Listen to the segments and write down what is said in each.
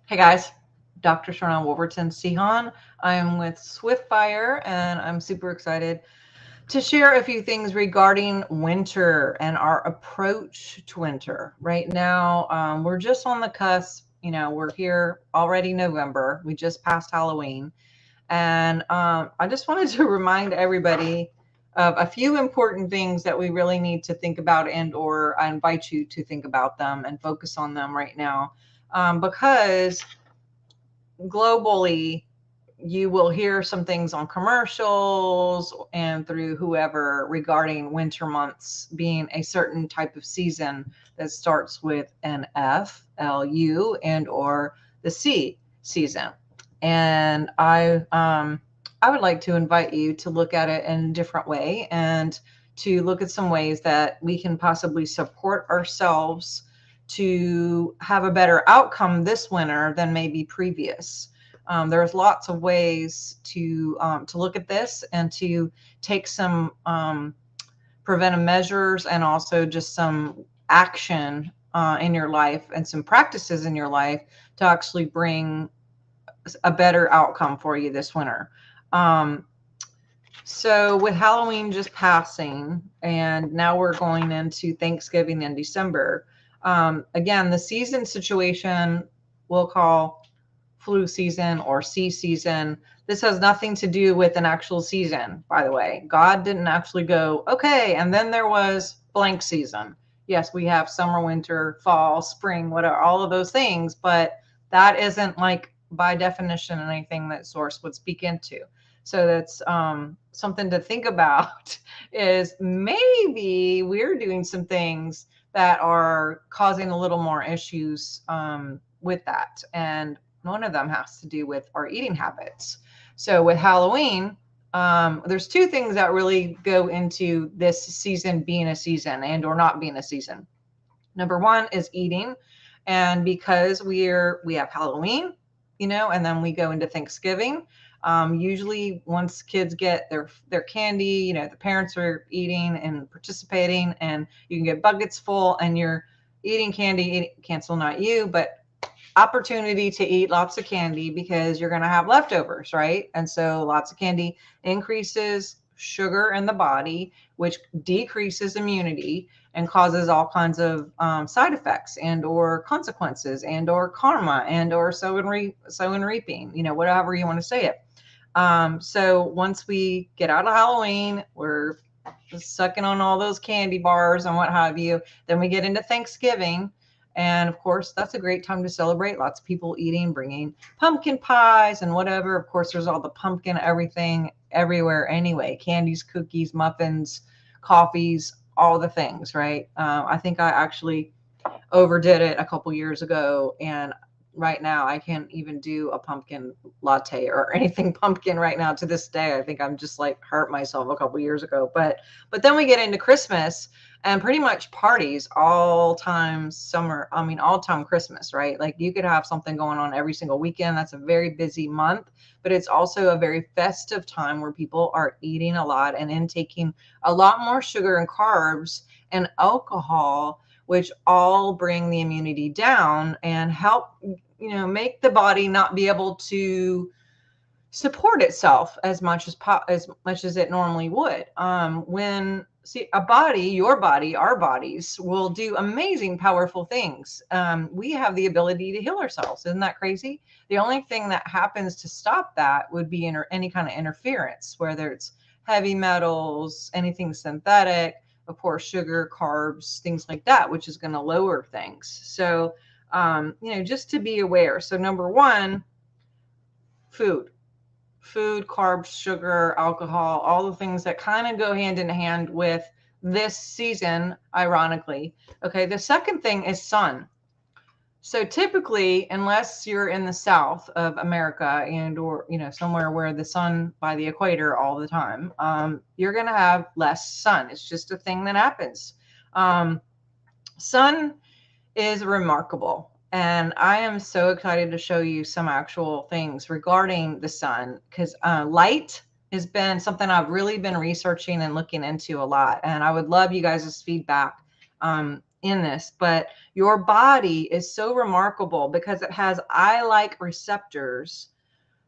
Hey guys, Dr. Sharnael Wolverton Sihan. I'm with Swiftfire and I'm super excited to share a few things regarding winter and our approach to winter. Right now, we're just on the cusp. We're here already November. We just passed Halloween. And I just wanted to remind everybody of a few important things that we really need to think about, and or I invite you to think about them and focus on them right now. Because globally, you will hear some things on commercials and through whoever regarding winter months being a certain type of season that starts with an F, L-U, and or the C season. And I would like to invite you to look at it in a different way and to look at some ways that we can possibly support ourselves to have a better outcome this winter than maybe previous. There's lots of ways to look at this and to take some preventive measures and also just some action in your life and some practices in your life to actually bring a better outcome for you this winter. Um, so with Halloween just passing, and now we're going into Thanksgiving in December. Again, the season situation we'll call flu season or sea season. This has nothing to do with an actual season, by the way. God didn't actually go, okay, and then there was blank season. Yes, we have summer, winter, fall, spring, whatever, all of those things, but that isn't like by definition anything that source would speak into. So that's something to think about is maybe we're doing some things that are causing a little more issues with that. And one of them has to do with our eating habits. So with Halloween, there's two things that really go into this season being a season and or not being a season. Number one is eating. And because we have Halloween, and then we go into Thanksgiving. Usually once kids get their candy, the parents are eating and participating, and you can get buckets full and you're eating candy, cancel not you, but opportunity to eat lots of candy because you're going to have leftovers, right? And so lots of candy increases sugar in the body, which decreases immunity and causes all kinds of side effects and or consequences and or karma and or sow and reaping, whatever you want to say it. So once we get out of Halloween, we're sucking on all those candy bars and what have you. Then we get into Thanksgiving. And of course, that's a great time to celebrate. Lots of people eating, bringing pumpkin pies and whatever. Of course, there's all the pumpkin, everything everywhere anyway, candies, cookies, muffins, coffees, all the things, right? I think I actually overdid it a couple years ago, and right now I can't even do a pumpkin latte or anything pumpkin right now to this day. I think I'm just like hurt myself a couple years ago. But then we get into Christmas and pretty much parties all time summer. I mean, all time Christmas, right? Like you could have something going on every single weekend. That's a very busy month, but it's also a very festive time where people are eating a lot and intaking a lot more sugar and carbs and alcohol, which all bring the immunity down and help, make the body not be able to support itself as much as much as it normally would. When see a body, your body, our bodies will do amazing, powerful things. We have the ability to heal ourselves. Isn't that crazy? The only thing that happens to stop that would be any kind of interference, whether it's heavy metals, anything synthetic, of course, sugar, carbs, things like that, which is going to lower things. So, just to be aware. So, number one, food, carbs, sugar, alcohol, all the things that kind of go hand in hand with this season, ironically. Okay, the second thing is sun. So typically, unless you're in the south of America and or somewhere where the sun by the equator all the time, you're going to have less sun. It's just a thing that happens. Sun is remarkable. And I am so excited to show you some actual things regarding the sun because light has been something I've really been researching and looking into a lot. And I would love you guys' feedback in this, but your body is so remarkable because it has eye-like receptors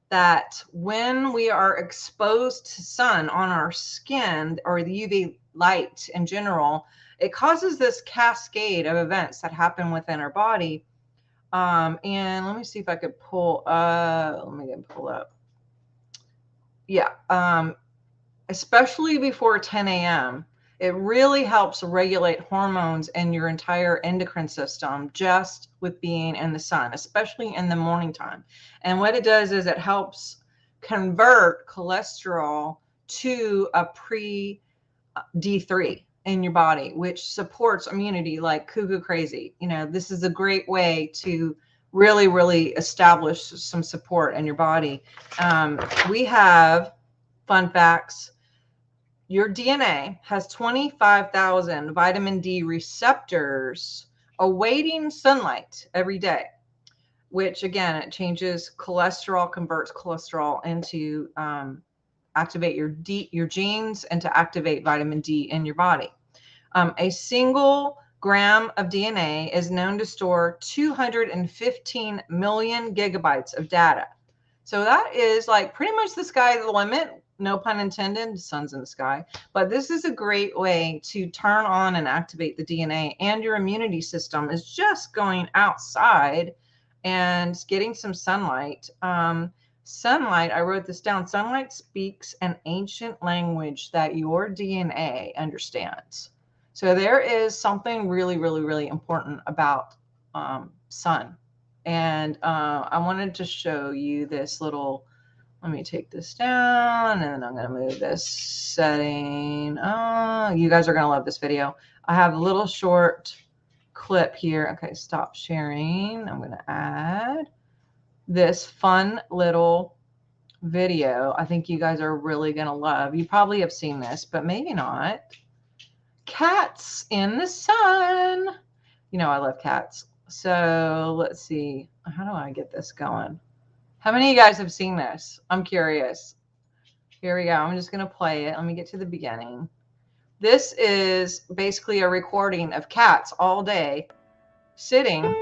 that when we are exposed to sun on our skin or the UV light in general, it causes this cascade of events that happen within our body. And let me see if I could pull pull up. Yeah. Especially before 10 a.m. It really helps regulate hormones in your entire endocrine system just with being in the sun, especially in the morning time. And what it does is it helps convert cholesterol to a pre D3 in your body, which supports immunity like cuckoo crazy. You know, this is a great way to really, really establish some support in your body. We have fun facts. Your DNA has 25,000 vitamin D receptors awaiting sunlight every day, which again, it changes cholesterol, converts cholesterol into activate your genes and to activate vitamin D in your body. A single gram of DNA is known to store 215 million gigabytes of data. So that is like pretty much the sky the limit. No pun intended, the sun's in the sky. But this is a great way to turn on and activate the DNA, and your immunity system is just going outside and getting some sunlight. Sunlight, I wrote this down, sunlight speaks an ancient language that your DNA understands. So there is something really, really, really important about sun. And I wanted to show you this little, let me take this down, and then I'm going to move this setting. Oh, you guys are going to love this video. I have a little short clip here. Okay, stop sharing. I'm going to add this fun little video. I think you guys are really going to love. You probably have seen this, but maybe not. Cats in the sun. You know, I love cats. So let's see. How do I get this going? How many of you guys have seen this? I'm curious. Here we go. I'm just going to play it. Let me get to the beginning. This is basically a recording of cats all day sitting in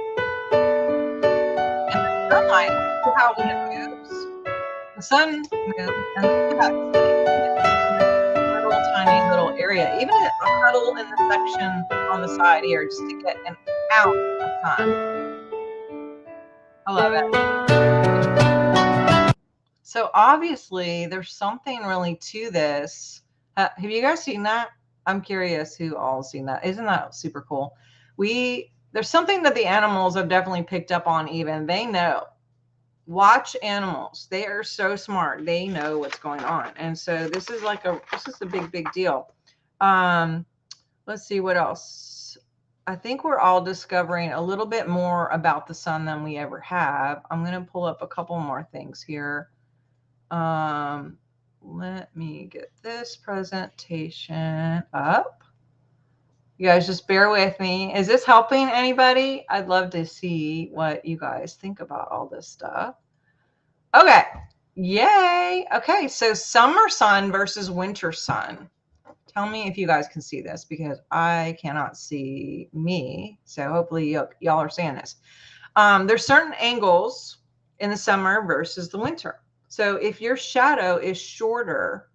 the sunlight. See how when it moves, the sun moves and the cats in a little tiny little area. Even a huddle in the section on the side here just to get an ounce of sun. I love it. So obviously there's something really to this. Have you guys seen that? I'm curious who all has seen that. Isn't that super cool? There's something that the animals have definitely picked up on. Even they know. Watch animals. They are so smart. They know what's going on. And so this is a big deal. Let's see what else. I think we're all discovering a little bit more about the sun than we ever have. I'm going to pull up a couple more things here. Let me get this presentation up. You guys just bear with me. Is this helping anybody? I'd love to see what you guys think about all this stuff. Okay. Yay. Okay. So summer sun versus winter sun. Tell me if you guys can see this because I cannot see me. So hopefully y'all are seeing this. There's certain angles in the summer versus the winter. So if your shadow is shorter,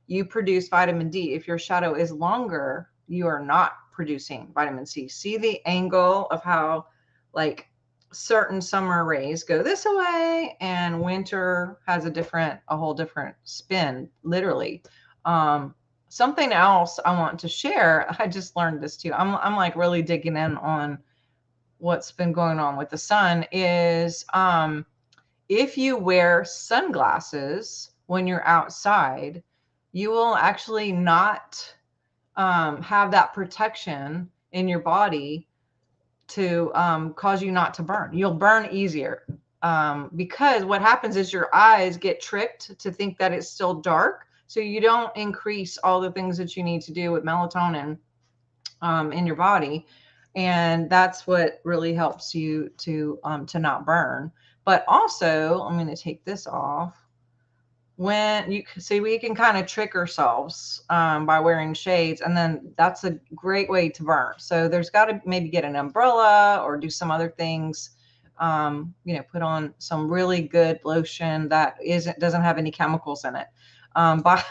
you produce vitamin D. If your shadow is longer, you are not producing vitamin C. See the angle of how like certain summer rays go this way and winter has a whole different spin, literally. Something else I want to share, I just learned this too. I'm like really digging in on what's been going on with the sun is if you wear sunglasses when you're outside, you will actually not have that protection in your body to cause you not to burn. You'll burn easier because what happens is your eyes get tricked to think that it's still dark. So you don't increase all the things that you need to do with melatonin in your body. And that's what really helps you to not burn. But also, I'm going to take this off. when you see, we can kind of trick ourselves by wearing shades, and then that's a great way to burn. So there's got to maybe get an umbrella or do some other things. Put on some really good lotion that doesn't have any chemicals in it. But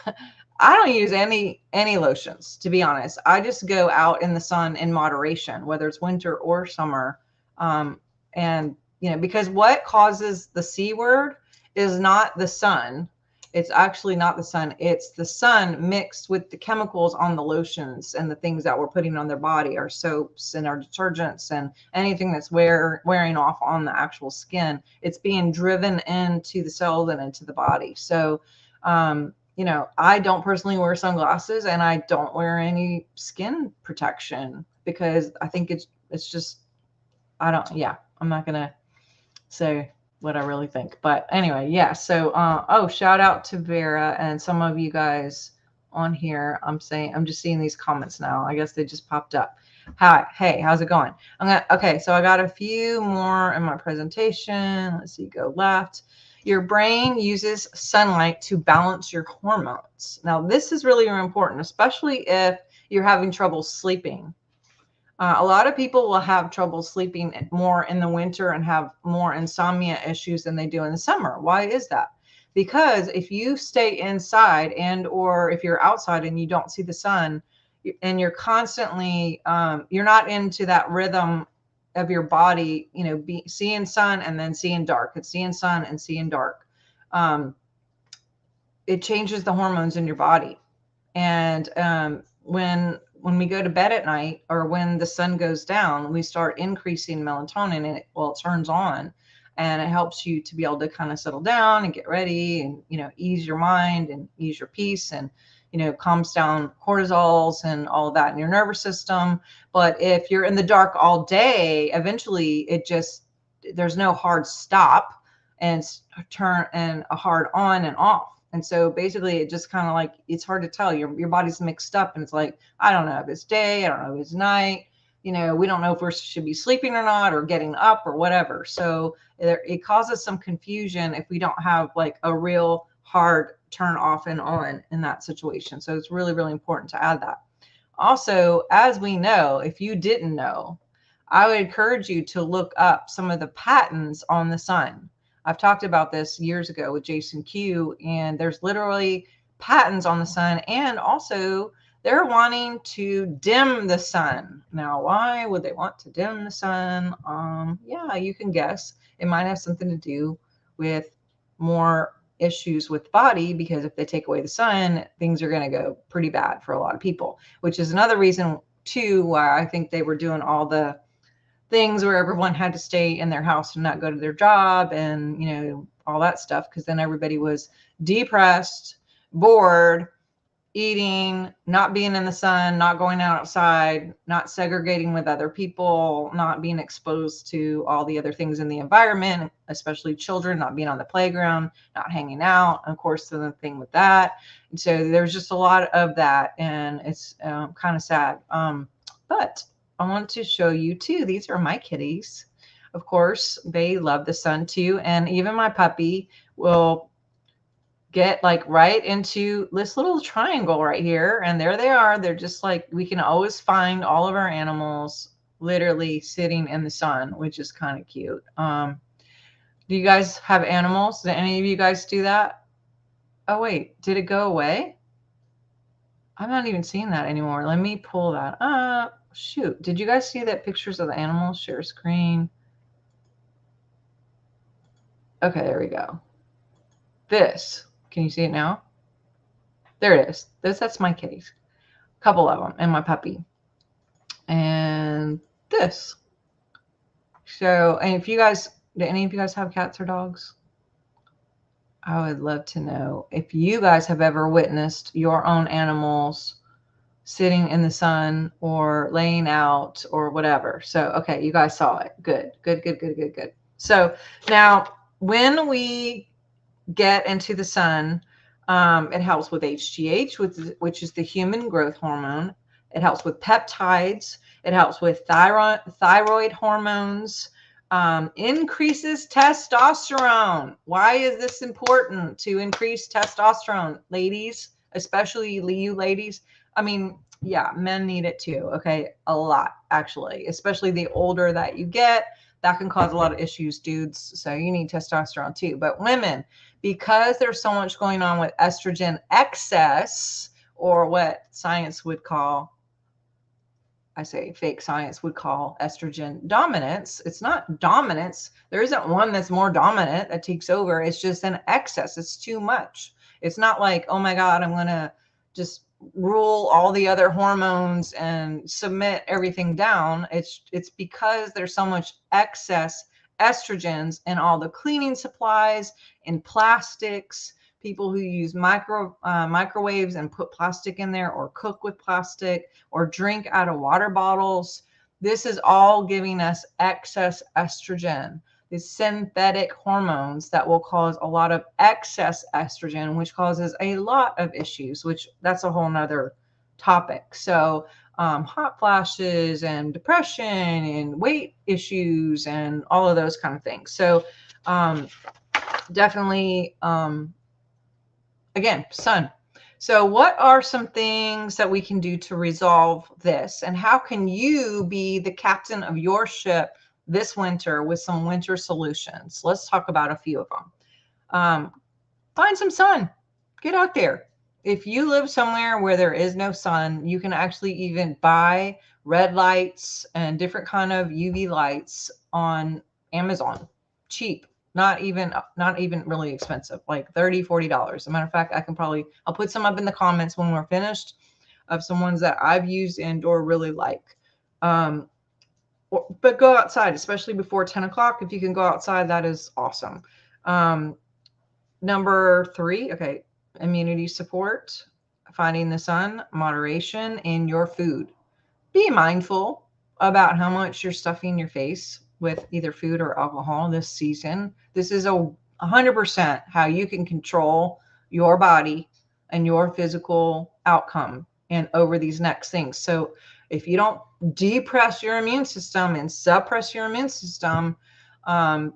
I don't use any lotions, to be honest. I just go out in the sun in moderation, whether it's winter or summer. And because what causes the C word is not the sun. It's actually not the sun. It's the sun mixed with the chemicals on the lotions and the things that we're putting on their body, our soaps and our detergents and anything that's wearing off on the actual skin. It's being driven into the cells and into the body. So, I don't personally wear sunglasses, and I don't wear any skin protection because I think it's just, I'm not going to say what I really think. But anyway, yeah. So, shout out to Vera and some of you guys on here. I'm just seeing these comments now. I guess they just popped up. Hi, hey, how's it going? Okay, so I got a few more in my presentation. Let's see, go left. Your brain uses sunlight to balance your hormones. Now, this is really important, especially if you're having trouble sleeping. A lot of people will have trouble sleeping more in the winter and have more insomnia issues than they do in the summer. Why is that? Because if you stay inside or if you're outside and you don't see the sun and you're constantly, you're not into that rhythm of your body, seeing sun and then seeing dark, and seeing sun and seeing dark. It changes the hormones in your body. And when we go to bed at night or when the sun goes down, we start increasing melatonin, and it turns on, and it helps you to be able to kind of settle down and get ready and, ease your mind and ease your peace, and, calms down cortisols and all of that in your nervous system. But if you're in the dark all day, eventually there's no hard stop and a hard on and off. And so basically it just kind of like, it's hard to tell. Your body's mixed up, and it's like, I don't know if it's day, I don't know if it's night. We don't know if we should be sleeping or not, or getting up or whatever. So it causes some confusion if we don't have like a real hard turn off and on in that situation. So it's really, really important to add that. Also, as we know, if you didn't know, I would encourage you to look up some of the patents on the sun. I've talked about this years ago with Jason Q, and there's literally patents on the sun, and also they're wanting to dim the sun. Now, why would they want to dim the sun? Yeah, you can guess. It might have something to do with more issues with body, because if they take away the sun, things are going to go pretty bad for a lot of people, which is another reason too why I think they were doing all the things where everyone had to stay in their house and not go to their job and, all that stuff. Because then everybody was depressed, bored, eating, not being in the sun, not going outside, not segregating with other people, not being exposed to all the other things in the environment, especially children, not being on the playground, not hanging out. And of course, the thing with that. And so there's just a lot of that, and it's kind of sad. But I want to show you too. These are my kitties. Of course, they love the sun too. And even my puppy will get like right into this little triangle right here. And there they are. They're just like, we can always find all of our animals literally sitting in the sun, which is kind of cute. Do you guys have animals? Did any of you guys do that? Oh, wait, did it go away? I'm not even seeing that anymore. Let me pull that up. Shoot, did you guys see that pictures of the animals? Share screen. Okay, there we go. This, can you see it now? There it is. That's my kitties. A couple of them, and my puppy. And this. So, and if you guys, do any of you guys have cats or dogs? I would love to know if you guys have ever witnessed your own animals sitting in the sun or laying out or whatever. So, okay, you guys saw it. Good. So now when we get into the sun, it helps with HGH, which is the human growth hormone. It helps with peptides. It helps with thyroid hormones. Increases testosterone. Why is this important to increase testosterone, ladies, especially you ladies? I mean, yeah, men need it too. Okay, a lot actually, especially the older that you get. That can cause a lot of issues, dudes. So you need testosterone too. But women, because there's so much going on with estrogen excess, or what science would call, I say fake science would call estrogen dominance. It's not dominance. There isn't one that's more dominant that takes over. It's just an excess. It's too much. It's not like, oh my God, I'm going to just rule all the other hormones and submit everything down. It's because there's so much excess estrogens in all the cleaning supplies, in plastics, people who use microwaves and put plastic in there, or cook with plastic, or drink out of water bottles. This is all giving us excess estrogen, these synthetic hormones that will cause a lot of excess estrogen, which causes a lot of issues, which that's a whole nother topic. So hot flashes and depression and weight issues and all of those kind of things. So definitely, again, sun. So what are some things that we can do to resolve this? And how can you be the captain of your ship this winter with some winter solutions? Let's talk about a few of them. Find some sun. Get out there. If you live somewhere where there is no sun, you can actually even buy red lights and different kind of UV lights on Amazon. Cheap. Not even really expensive, like $30-$40. As a matter of fact, I'll put some up in the comments when we're finished of some ones that I've used and or really like. But go outside, especially before 10 o'clock. If you can go outside, that is awesome. Number 3, okay, immunity support, finding the sun, moderation in your food. Be mindful about how much you're stuffing your face with either food or alcohol this season. This is 100% how you can control your body and your physical outcome and over these next things. So if you don't depress your immune system and suppress your immune system,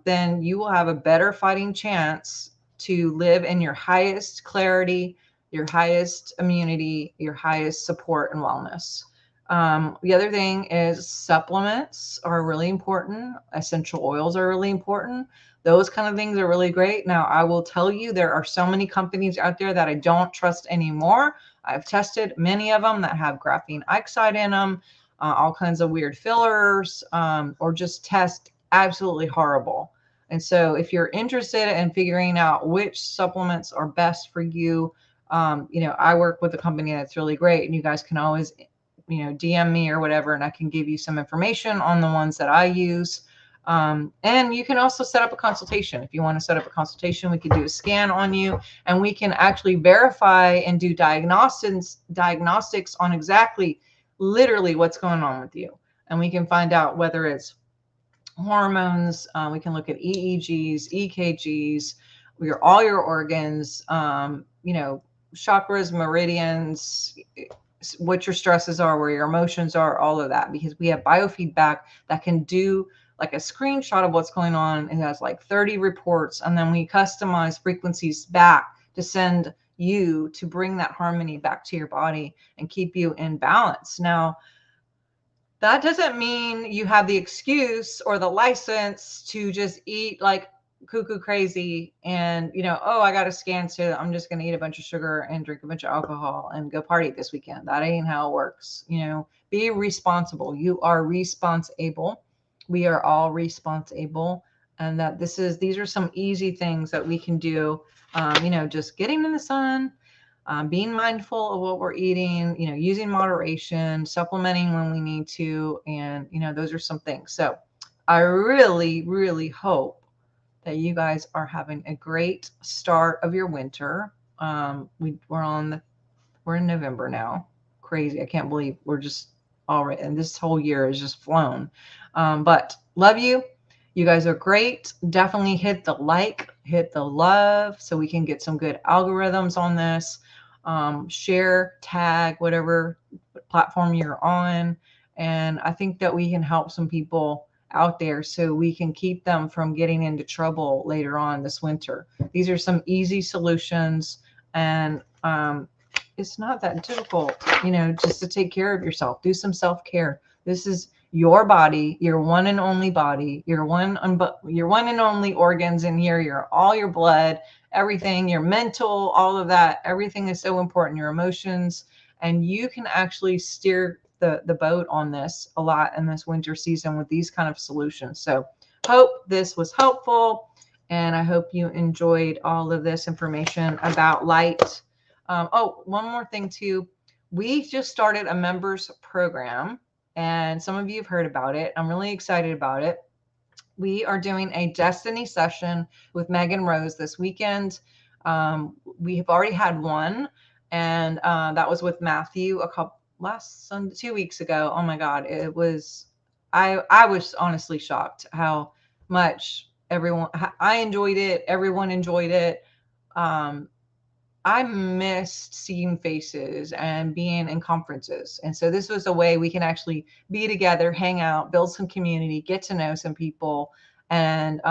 then you will have a better fighting chance to live in your highest clarity, your highest immunity, your highest support and wellness. The other thing is supplements are really important. Essential oils are really important. Those kind of things are really great. Now, I will tell you, there are so many companies out there that I don't trust anymore. I've tested many of them that have graphene oxide in them, all kinds of weird fillers, or just test absolutely horrible. And so if you're interested in figuring out which supplements are best for you, I work with a company that's really great, and you guys can always DM me or whatever, and I can give you some information on the ones that I use. And you can also set up a consultation. If you want to set up a consultation, we can do a scan on you, and we can actually verify and do diagnostics on exactly, literally what's going on with you. And we can find out whether it's hormones. We can look at EEGs, EKGs, all your organs, chakras, meridians, what your stresses are, where your emotions are, all of that, because we have biofeedback that can do like a screenshot of what's going on. It has like 30 reports, and then we customize frequencies back to send you to bring that harmony back to your body and keep you in balance. Now, that doesn't mean you have the excuse or the license to just eat like cuckoo crazy and, I got a scan, so I'm just going to eat a bunch of sugar and drink a bunch of alcohol and go party this weekend. That ain't how it works. Be responsible. You are responsible. We are all responsible. And that these are some easy things that we can do. Just getting in the sun, being mindful of what we're eating, using moderation, supplementing when we need to. And, those are some things. So I really, really hope that you guys are having a great start of your winter. We're in November now. Crazy. I can't believe we're just already, and this whole year is just flown. But love you. You guys are great. Definitely hit the like, hit the love, so we can get some good algorithms on this. Share, tag, whatever platform you're on. And I think that we can help some people out there so we can keep them from getting into trouble later on this winter. These are some easy solutions, and it's not that difficult, just to take care of yourself. Do some self-care. This is your body, your one and only body, your one and only organs in here, all your blood, everything, your mental, all of that. Everything is so important, your emotions, and you can actually steer the boat on this a lot in this winter season with these kind of solutions. So hope this was helpful, and I hope you enjoyed all of this information about light. Oh, one more thing too. We just started a members program, and some of you have heard about it. I'm really excited about it. We are doing a Destiny session with Megan Rose this weekend. We have already had one, and that was with Matthew last Sunday, 2 weeks ago. Oh my God, it was. I was honestly shocked how much I enjoyed it. Everyone enjoyed it. I missed seeing faces and being in conferences. And so this was a way we can actually be together, hang out, build some community, get to know some people. And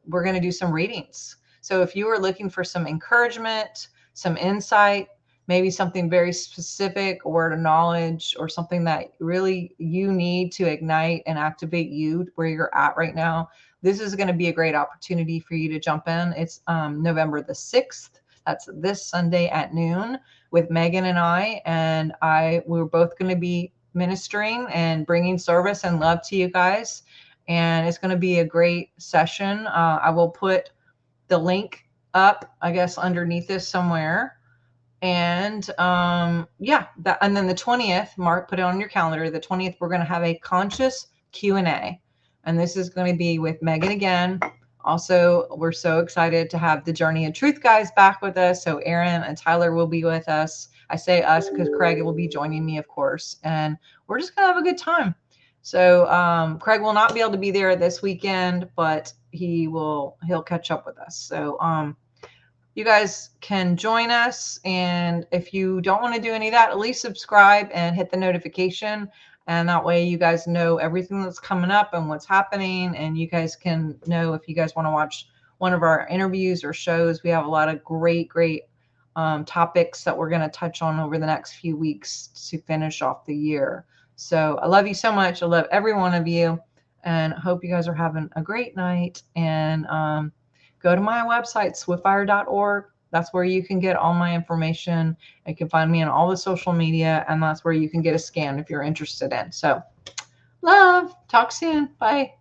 we're going to do some readings. So if you are looking for some encouragement, some insight, maybe something very specific, a word of knowledge, or something that really you need to ignite and activate you where you're at right now, this is going to be a great opportunity for you to jump in. It's November the 6th. That's this Sunday at noon with Megan and I. And we're both going to be ministering and bringing service and love to you guys. And it's going to be a great session. I will put the link up, I guess, underneath this somewhere. And and then the 20th, Mark, put it on your calendar. The 20th, we're going to have a conscious Q&A. And this is going to be with Megan again. Also, we're so excited to have the Journey of Truth guys back with us. So Aaron and Tyler will be with us. I say us because Craig will be joining me, of course. And we're just going to have a good time. So Craig will not be able to be there this weekend, but he'll catch up with us. So you guys can join us. And if you don't want to do any of that, at least subscribe and hit the notification. And that way you guys know everything that's coming up and what's happening. And you guys can know if you guys want to watch one of our interviews or shows. We have a lot of great topics that we're going to touch on over the next few weeks to finish off the year. So I love you so much. I love every one of you, and hope you guys are having a great night. And go to my website, swiftfire.org. That's where you can get all my information. You can find me on all the social media, and that's where you can get a scan if you're interested in. So love. Talk soon. Bye.